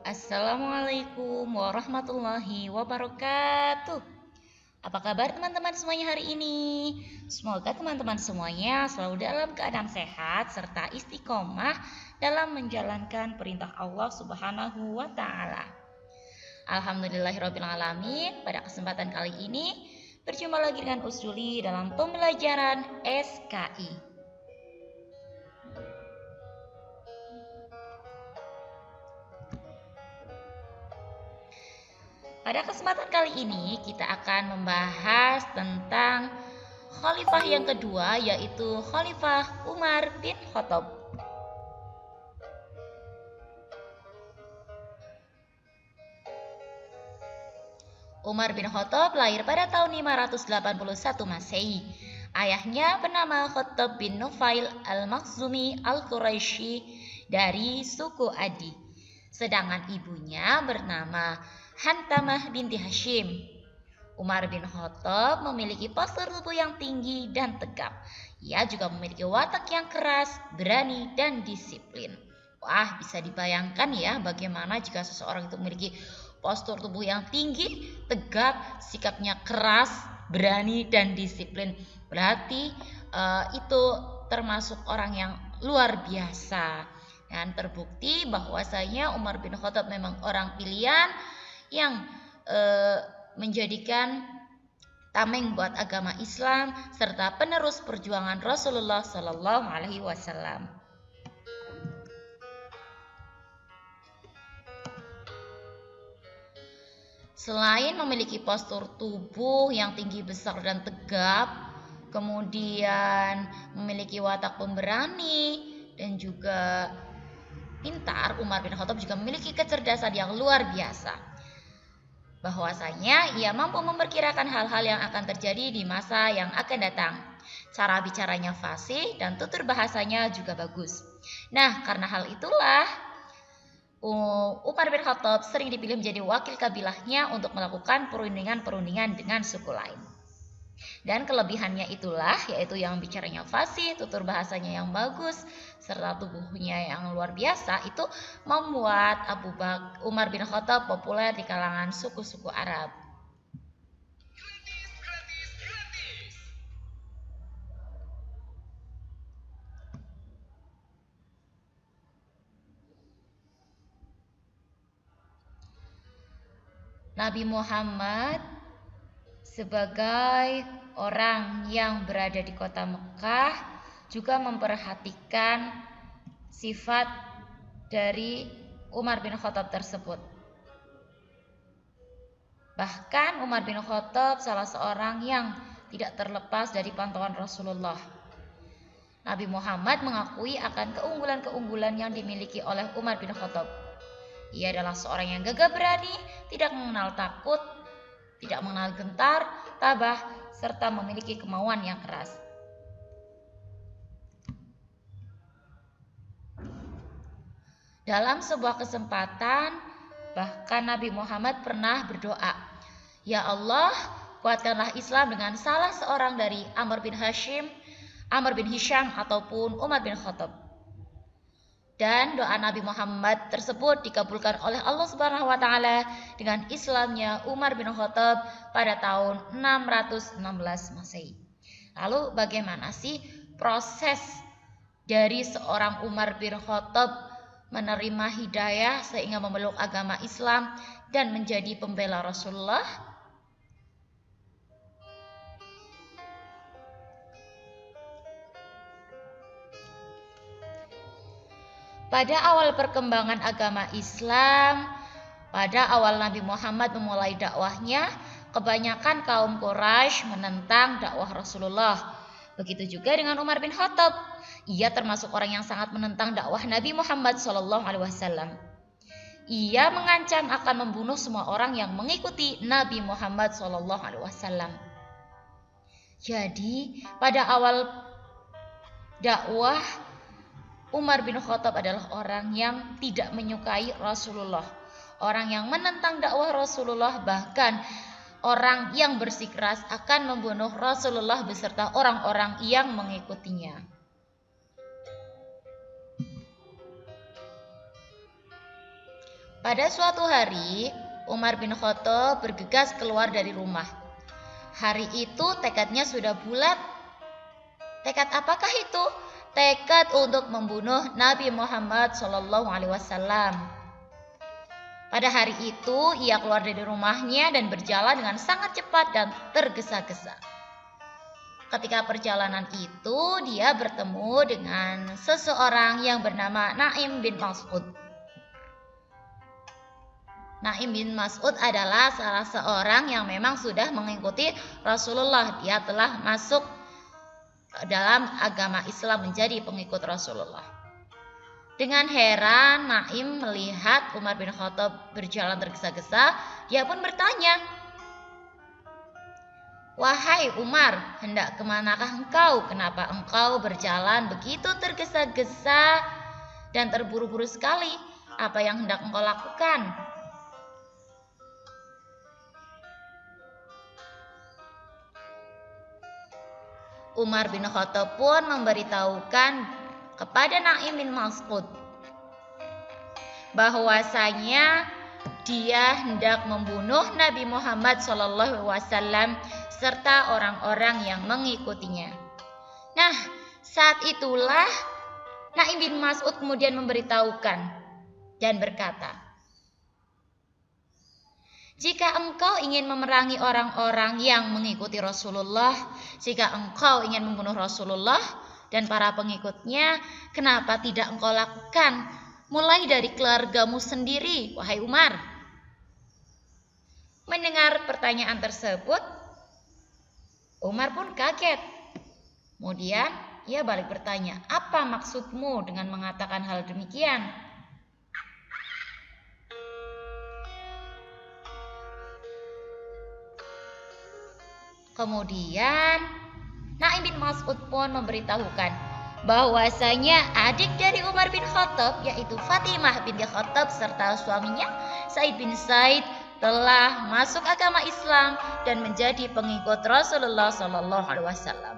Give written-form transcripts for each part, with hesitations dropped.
Assalamualaikum warahmatullahi wabarakatuh. Apa kabar teman-teman semuanya hari ini? Semoga teman-teman semuanya selalu dalam keadaan sehat serta istiqomah dalam menjalankan perintah Allah Subhanahu wa taala. Alhamdulillahirabbil alamin. Pada kesempatan kali ini berjumpa lagi dengan Usuli dalam pembelajaran SKI. Pada kesempatan kali ini kita akan membahas tentang khalifah yang kedua, yaitu Khalifah Umar bin Khattab. Umar bin Khattab lahir pada tahun 581 Masehi. Ayahnya bernama Khattab bin Nufail al-Makhzumi al-Quraisy dari suku Adi. Sedangkan ibunya bernama Hantamah binti Hashim. Umar bin Khattab memiliki postur tubuh yang tinggi dan tegap. Ia juga memiliki watak yang keras, berani, dan disiplin. Wah, bisa dibayangkan ya bagaimana jika seseorang itu memiliki postur tubuh yang tinggi, tegap, sikapnya keras, berani, dan disiplin. Berarti itu termasuk orang yang luar biasa. Dan terbukti bahwasanya Umar bin Khattab memang orang pilihan yang menjadikan tameng buat agama Islam serta penerus perjuangan Rasulullah Shallallahu Alaihi Wasallam. Selain memiliki postur tubuh yang tinggi, besar, dan tegap, kemudian memiliki watak pemberani dan juga pintar, Umar bin Khattab juga memiliki kecerdasan yang luar biasa. Bahwasanya ia mampu memperkirakan hal-hal yang akan terjadi di masa yang akan datang. Cara bicaranya fasih dan tutur bahasanya juga bagus. Nah, karena hal itulah Umar bin Khattab sering dipilih menjadi wakil kabilahnya untuk melakukan perundingan-perundingan dengan suku lain. Dan kelebihannya itulah, yaitu yang bicaranya fasih, tutur bahasanya yang bagus, serta tubuhnya yang luar biasa, itu membuat Umar bin Khattab populer di kalangan suku-suku Arab. Nabi Muhammad sebagai orang yang berada di kota Mekah juga memperhatikan sifat dari Umar bin Khattab tersebut. Bahkan Umar bin Khattab salah seorang yang tidak terlepas dari pantauan Rasulullah. Nabi Muhammad mengakui akan keunggulan-keunggulan yang dimiliki oleh Umar bin Khattab. Ia adalah seorang yang gagah berani, tidak mengenal takut, tidak mengenal gentar, tabah, serta memiliki kemauan yang keras. Dalam sebuah kesempatan, bahkan Nabi Muhammad pernah berdoa, "Ya Allah, kuatkanlah Islam dengan salah seorang dari Amr bin Hisham ataupun Umar bin Khattab." Dan doa Nabi Muhammad tersebut dikabulkan oleh Allah Subhanahu wa taala dengan Islamnya Umar bin Khattab pada tahun 616 Masehi. Lalu bagaimana sih proses dari seorang Umar bin Khattab menerima hidayah sehingga memeluk agama Islam dan menjadi pembela Rasulullah? Pada awal perkembangan agama Islam, pada awal Nabi Muhammad memulai dakwahnya, kebanyakan kaum Quraisy menentang dakwah Rasulullah. Begitu juga dengan Umar bin Khattab. Ia termasuk orang yang sangat menentang dakwah Nabi Muhammad SAW. Ia mengancam akan membunuh semua orang yang mengikuti Nabi Muhammad SAW. Jadi, pada awal dakwah, Umar bin Khattab adalah orang yang tidak menyukai Rasulullah, orang yang menentang dakwah Rasulullah, bahkan orang yang bersikeras akan membunuh Rasulullah beserta orang-orang yang mengikutinya. Pada suatu hari, Umar bin Khattab bergegas keluar dari rumah. Hari itu tekadnya sudah bulat. Tekad apakah itu? Tekad untuk membunuh Nabi Muhammad SAW. Pada hari itu, ia keluar dari rumahnya dan berjalan dengan sangat cepat dan tergesa-gesa. Ketika perjalanan itu, dia bertemu dengan seseorang yang bernama Naim bin Mas'ud. Naim bin Mas'ud adalah salah seorang yang memang sudah mengikuti Rasulullah. Dia telah masuk dalam agama Islam menjadi pengikut Rasulullah. Dengan heran, Naim melihat Umar bin Khattab berjalan tergesa-gesa. Dia pun bertanya, "Wahai Umar, hendak kemanakah engkau? Kenapa engkau berjalan begitu tergesa-gesa dan terburu-buru sekali? Apa yang hendak engkau lakukan?" Umar bin Khattab pun memberitahukan kepada Naim bin Mas'ud bahwasanya dia hendak membunuh Nabi Muhammad SAW serta orang-orang yang mengikutinya. Nah, saat itulah Naim bin Mas'ud kemudian memberitahukan dan berkata, "Jika engkau ingin memerangi orang-orang yang mengikuti Rasulullah, jika engkau ingin membunuh Rasulullah dan para pengikutnya, kenapa tidak engkau lakukan mulai dari keluargamu sendiri, wahai Umar?" Mendengar pertanyaan tersebut, Umar pun kaget. Kemudian ia balik bertanya, "Apa maksudmu dengan mengatakan hal demikian?" Kemudian Naim bin Mas'ud pun memberitahukan bahwasanya adik dari Umar bin Khattab, yaitu Fatimah binti Khattab serta suaminya Said bin Said telah masuk agama Islam dan menjadi pengikut Rasulullah SAW.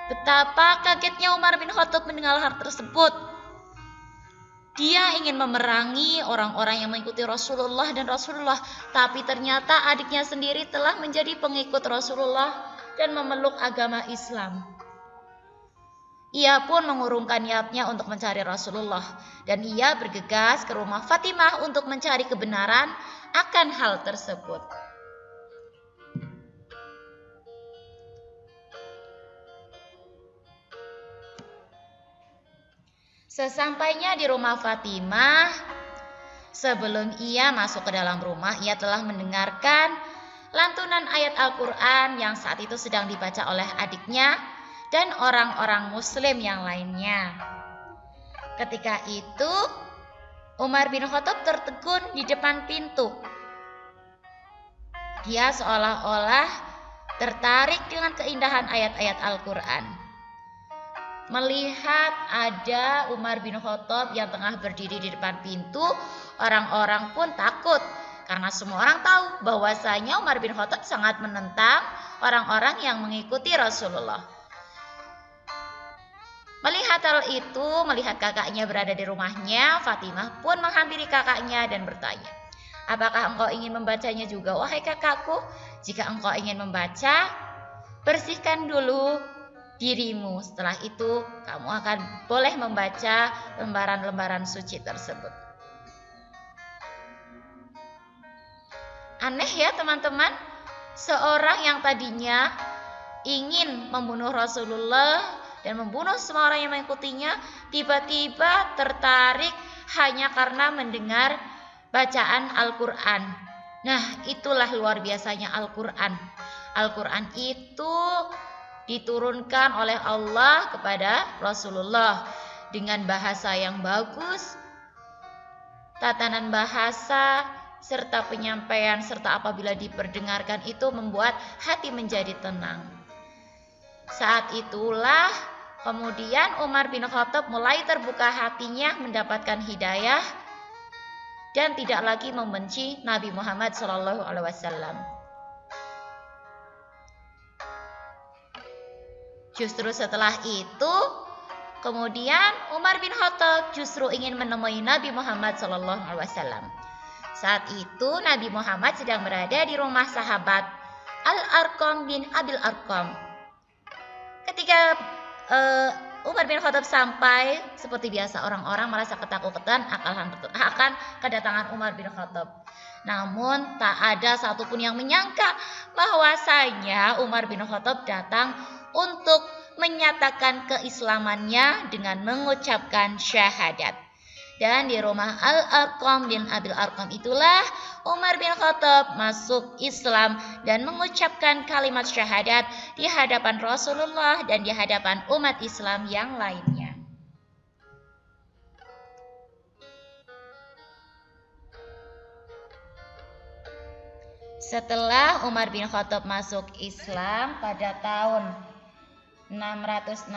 Betapa kagetnya Umar bin Khattab mendengar hal tersebut. Dia ingin memerangi orang-orang yang mengikuti Rasulullah dan Rasulullah, tapi ternyata adiknya sendiri telah menjadi pengikut Rasulullah dan memeluk agama Islam. Ia pun mengurungkan niatnya untuk mencari Rasulullah dan ia bergegas ke rumah Fatimah untuk mencari kebenaran akan hal tersebut. Sesampainya di rumah Fatimah, sebelum ia masuk ke dalam rumah, ia telah mendengarkan lantunan ayat Al-Quran yang saat itu sedang dibaca oleh adiknya dan orang-orang muslim yang lainnya. Ketika itu, Umar bin Khattab tertegun di depan pintu. Dia seolah-olah tertarik dengan keindahan ayat-ayat Al-Quran. Melihat ada Umar bin Khattab yang tengah berdiri di depan pintu, orang-orang pun takut karena semua orang tahu bahwasanya Umar bin Khattab sangat menentang orang-orang yang mengikuti Rasulullah. Melihat hal itu, melihat kakaknya berada di rumahnya, Fatimah pun menghampiri kakaknya dan bertanya, "Apakah engkau ingin membacanya juga, wahai kakakku? Jika engkau ingin membaca, bersihkan dulu dirimu. Setelah itu, kamu akan boleh membaca lembaran-lembaran suci tersebut." Aneh ya teman-teman, seorang yang tadinya ingin membunuh Rasulullah dan membunuh semua orang yang mengikutinya, tiba-tiba tertarik hanya karena mendengar bacaan Al-Quran. Nah, itulah luar biasanya Al-Quran. Al-Quran itu diturunkan oleh Allah kepada Rasulullah dengan bahasa yang bagus, tatanan bahasa, serta penyampaian, serta apabila diperdengarkan itu membuat hati menjadi tenang. Saat itulah kemudian Umar bin Khattab mulai terbuka hatinya mendapatkan hidayah dan tidak lagi membenci Nabi Muhammad SAW. Justru setelah itu Kemudian Umar bin Khattab justru ingin menemui Nabi Muhammad SAW. Saat itu Nabi Muhammad sedang berada di rumah sahabat Al-Arqam bin Abil Arqam. Ketika Umar bin Khattab sampai, seperti biasa orang-orang merasa ketakutan akan kedatangan Umar bin Khattab. Namun tak ada satupun yang menyangka bahwasanya Umar bin Khattab datang untuk menyatakan keislamannya dengan mengucapkan syahadat. Dan di rumah Al-Arqam bin Abil Arqam itulah Umar bin Khattab masuk Islam dan mengucapkan kalimat syahadat di hadapan Rasulullah dan di hadapan umat Islam yang lainnya. Setelah Umar bin Khattab masuk Islam pada tahun 616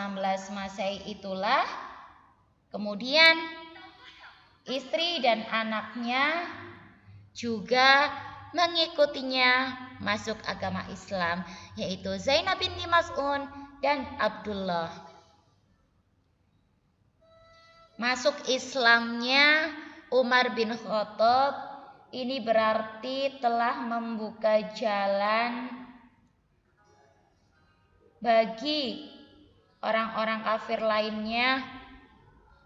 Masehi itulah kemudian istri dan anaknya juga mengikutinya masuk agama Islam, yaitu Zainab binti Mas'un dan Abdullah. Masuk Islamnya Umar bin Khattab ini berarti telah membuka jalan bagi orang-orang kafir lainnya,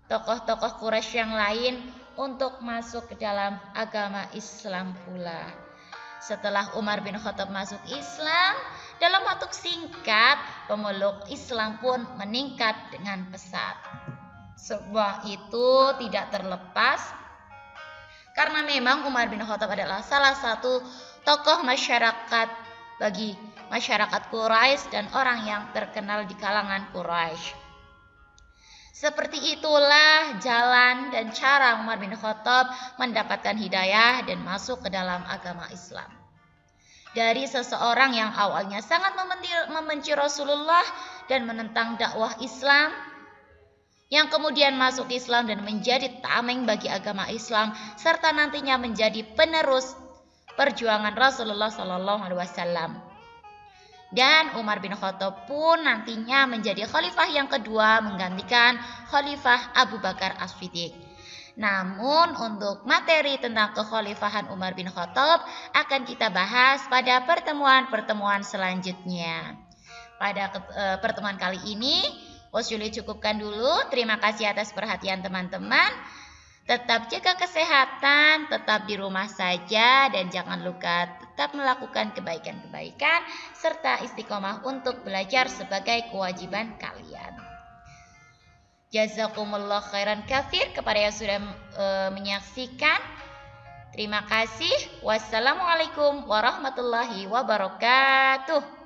tokoh-tokoh Quraisy yang lain untuk masuk ke dalam agama Islam pula. Setelah Umar bin Khattab masuk Islam, dalam waktu singkat pemeluk Islam pun meningkat dengan pesat. Semua itu tidak terlepas karena memang Umar bin Khattab adalah salah satu tokoh masyarakat bagi masyarakat Quraisy dan orang yang terkenal di kalangan Quraisy. Seperti itulah jalan dan cara Umar bin Khattab mendapatkan hidayah dan masuk ke dalam agama Islam. Dari seseorang yang awalnya sangat membenci Rasulullah dan menentang dakwah Islam, yang kemudian masuk Islam dan menjadi tameng bagi agama Islam, serta nantinya menjadi penerus perjuangan Rasulullah SAW. Dan Umar bin Khattab pun nantinya menjadi khalifah yang kedua menggantikan khalifah Abu Bakar As-Siddiq. Namun untuk materi tentang kekhalifahan Umar bin Khattab akan kita bahas pada pertemuan-pertemuan selanjutnya. Pada pertemuan kali ini Wasyuli cukupkan dulu. Terima kasih atas perhatian teman-teman. Tetap jaga kesehatan, tetap di rumah saja, dan jangan lupa tetap melakukan kebaikan-kebaikan serta istiqomah untuk belajar sebagai kewajiban kalian. Jazakumullah khairan katsir kepada yang sudah menyaksikan. Terima kasih. Wassalamualaikum warahmatullahi wabarakatuh.